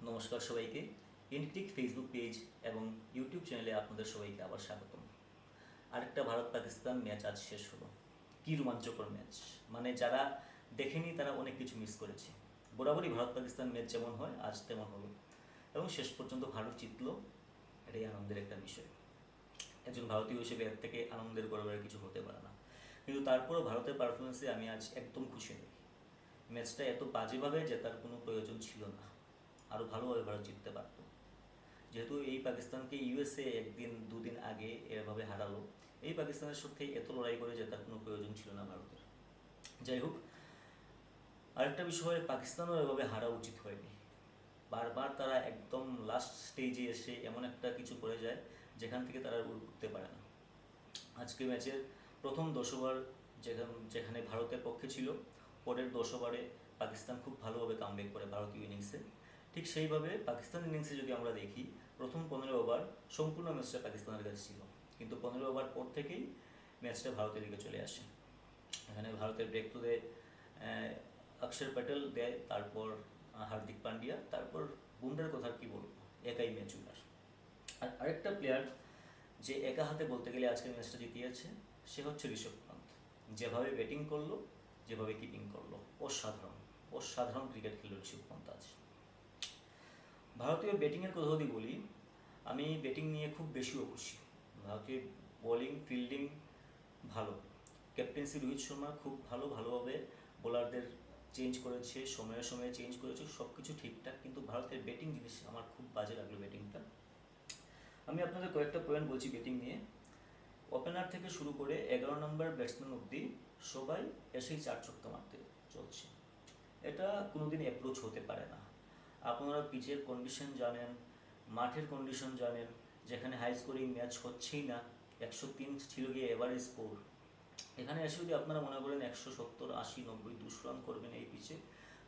নমস্কার সবাইকে। ইনক্রিক Facebook page এবং ইউটিউব চ্যানেলে আপনাদের সবাইকে আবার স্বাগতম। আরেকটা ভারত পাকিস্তান ম্যাচ আজ শেষ হলো। কী রোমাঞ্চকর ম্যাচ! মানে যারা দেখেনি তারা অনেক কিছু মিস করেছে। বরাবরই ভারত পাকিস্তান ম্যাচ যেমন হয় আজ তেমন হলো, এবং শেষ পর্যন্ত ভারত জিতলো। এটাই আনন্দের একটা বিষয়। একজন ভারতীয় হিসেবে এর থেকে আনন্দের গর্বের কিছু হতে পারে না। কিন্তু তারপরও ভারতের পারফরমেন্সে আমি আজ একদম খুশি নই। ম্যাচটা এত বাজেভাবে জেতার কোনো প্রয়োজন ছিল না। আরও ভালোভাবে ভারত জিততে পারত। যেহেতু এই পাকিস্তানকে ইউএসএ একদিন দুদিন আগে এভাবে হারালো, এই পাকিস্তানের সাথে এত লড়াই করে জেতার কোনো প্রয়োজন ছিল না ভারতের। যাই হোক, আরেকটা বিষয়, পাকিস্তানও এভাবে হারা উচিত হয়নি। বারবার তারা একদম লাস্ট স্টেজে এসে এমন একটা কিছু করে যায় যেখান থেকে তারা উঠতে পারে না। আজকে ম্যাচের প্রথম 10 ওভার যেখানে ভারতের পক্ষে ছিল, পরের 10 ওভারে পাকিস্তান খুব ভালোভাবে কামব্যাক করে ভারতীয় ইনিংসে। ঠিক সেইভাবে পাকিস্তান ইনিংসে যদি আমরা দেখি, প্রথম 15 ওভার সম্পূর্ণ ম্যাচটা পাকিস্তানের কাছে ছিল, কিন্তু 15 ওভার পর থেকেই ম্যাচটা ভারতের দিকে চলে আসে। এখানে ভারতের ব্রেক থ্রু দেয় অক্ষর প্যাটেল দেয়, তারপর হার্দিক পান্ডিয়া, তারপর বুমরার কথা কি বলবো, একাই ম্যাচ উইনার। আর আরেকটা প্লেয়ার যে একা হাতে বলতে গেলে আজকের ম্যাচটা জিতিয়েছে, সে হচ্ছে ঋষভ পান্ত। যেভাবে ব্যাটিং করলো, যেভাবে কিপিং করলো, অসাধারণ অসাধারণ ক্রিকেট খেলল ঋষভ পান্ত আজ। ভারতীয় ব্যাটিংয়ের কথা যদি বলি, আমি ব্যাটিং নিয়ে খুব বেশিও খুশি। ভারতীয় বোলিং ফিল্ডিং ভালো, ক্যাপ্টেন্সি রোহিত শর্মা খুব ভালোভাবে বোলারদের চেঞ্জ করেছে, সময়ে সময়ে চেঞ্জ করেছে, সব কিছু ঠিকঠাক। কিন্তু ভারতের ব্যাটিং জিনিস আমার খুব বাজে লাগলো ব্যাটিংটা। আমি আপনাদের কয়েকটা পয়েন্ট বলছি ব্যাটিং নিয়ে। ওপেনার থেকে শুরু করে 11 নম্বর ব্যাটসম্যান অবধি সবাই এসেই 4 ছক্কা মারতে চলছে। এটা কোনোদিন অ্যাপ্রোচ হতে পারে না। আপনারা পিচের কন্ডিশন জানেন, মাঠের কন্ডিশন জানেন, যেখানে হাই স্কোরিং ম্যাচ হচ্ছেই না। 103 ছিল গিয়ে এভারেজ স্কোর। এখানে এসে যদি আপনারা মনে করেন 170, 80, 90, 200 রান করবেন এই পিচে,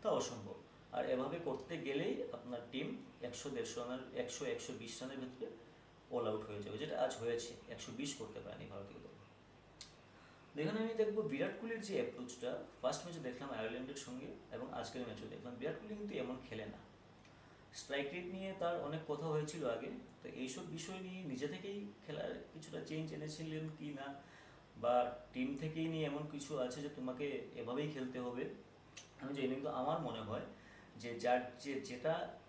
তা অসম্ভব। আর এভাবে করতে গেলেই আপনার টিম 100-150 রানের 100-120 রানের ভিতরে অল আউট হয়ে যাবে, যেটা আজ হয়েছে। 120 করতে পারেনি ভারতীয় দল। দেখুন, আমি দেখবো বিরাট কোহলির যে অ্যাপ্রোচটা ফার্স্ট ম্যাচে দেখলাম আয়ারল্যান্ডের সঙ্গে, এবং আজকের ম্যাচেও দেখলাম, বিরাট কোহলি কিন্তু এমন খেলে না। স্ট্রাইক রেট নিয়ে তার অনেক কথা হয়েছিল আগে, তো এইসব বিষয় নিয়ে নিজে থেকেই খেলার কিছুটা চেঞ্জ এনেছিলেন কি না, বা টিম থেকেই নিয়ে এমন কিছু আছে যে তোমাকে এভাবেই খেলতে হবে, আমি জানি। কিন্তু আমার মনে হয় যে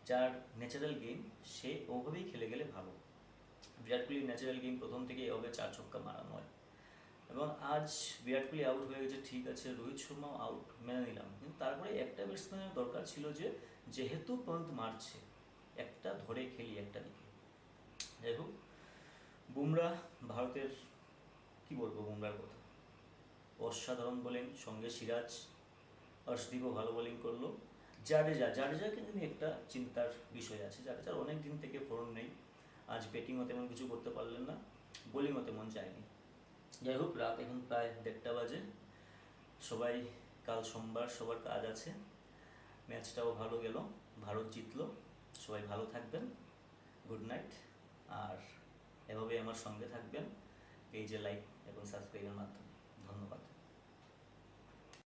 যার ন্যাচারাল গেম, সে ওভাবেই খেলে গেলে ভালো। বিরাট কোহলির ন্যাচারাল গেম প্রথম থেকে এভাবে 4 ছক্কা মারা নয়। এবং আজ বিরাট কোহলি আউট হয়ে গেছে, ঠিক আছে, রোহিত শর্মাও আউট, মেনে নিলাম। কিন্তু তারপরে একটা ব্যাটসম্যানের দরকার ছিল যে, যেহেতু পন্ত মারছে, একটা ধরে খেলি একটা দিকে। যাই হোক, বুমরা ভারতের, কি বলবো বুমরার কথা, অসাধারণ বোলিং, সঙ্গে সিরাজ, অর্শদীপও ভালো বোলিং করলো। জাডেজাকে নিয়ে একটা চিন্তার বিষয় আছে। জাডেজার অনেক দিন থেকে ফর্ম নেই, আজ ব্যাটিংও তেমন কিছু করতে পারলেন না, বোলিংও তেমন যায়নি। যাই হোক, রাত এখন প্রায় 1:30 বাজে। সবাই, কাল সোমবার, সবার কাজ আছে। ম্যাচটাও ভালো গেল, ভারত জিতলো। সবাই ভালো থাকবেন, গুড নাইট। আর এভাবে আমার সঙ্গে থাকবেন পেজে লাইক এবং সাবস্ক্রাইবের মাধ্যমে। ধন্যবাদ।